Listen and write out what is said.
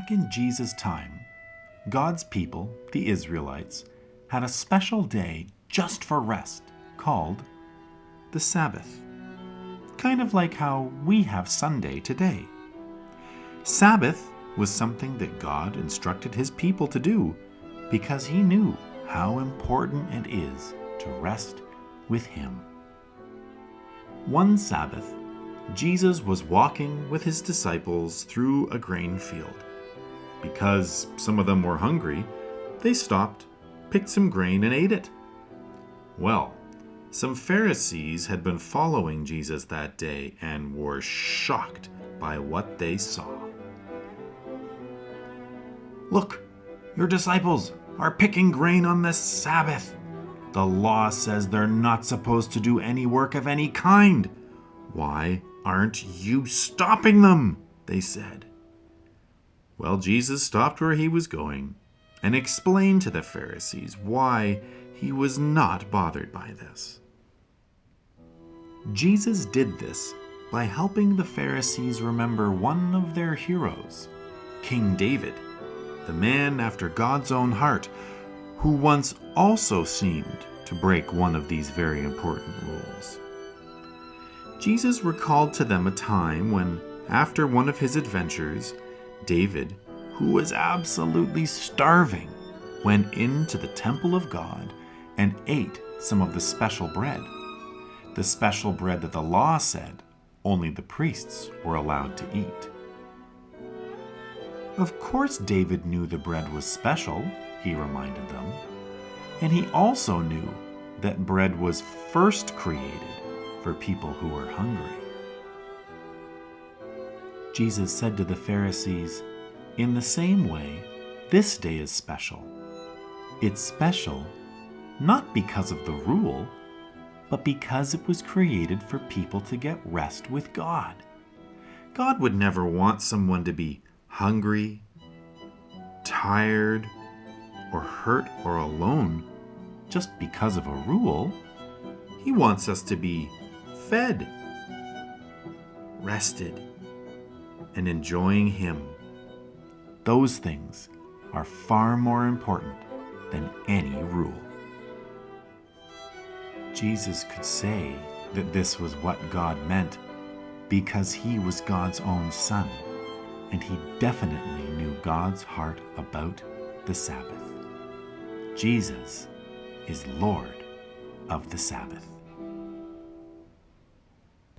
Back in Jesus' time, God's people, the Israelites, had a special day just for rest called the Sabbath. Kind of like how we have Sunday today. Sabbath was something that God instructed his people to do because he knew how important it is to rest with him. One Sabbath, Jesus was walking with his disciples through a grain field. Because some of them were hungry, they stopped, picked some grain, and ate it. Well, some Pharisees had been following Jesus that day and were shocked by what they saw. "Look, your disciples are picking grain on the Sabbath. The law says they're not supposed to do any work of any kind. Why aren't you stopping them?" they said. Well, Jesus stopped where he was going and explained to the Pharisees why he was not bothered by this. Jesus did this by helping the Pharisees remember one of their heroes, King David, the man after God's own heart, who once also seemed to break one of these very important rules. Jesus recalled to them a time when, after one of his adventures, David, who was absolutely starving, went into the temple of God and ate some of the special bread. The special bread that the law said only the priests were allowed to eat. Of course David knew the bread was special, he reminded them, and he also knew that bread was first created for people who were hungry. Jesus said to the Pharisees, "In the same way, this day is special. It's special not because of the rule, but because it was created for people to get rest with God. God would never want someone to be hungry, tired, or hurt or alone just because of a rule. He wants us to be fed, rested, and enjoying him. Those things are far more important than any rule." Jesus could say that this was what God meant because he was God's own son, and he definitely knew God's heart about the Sabbath. Jesus is Lord of the Sabbath.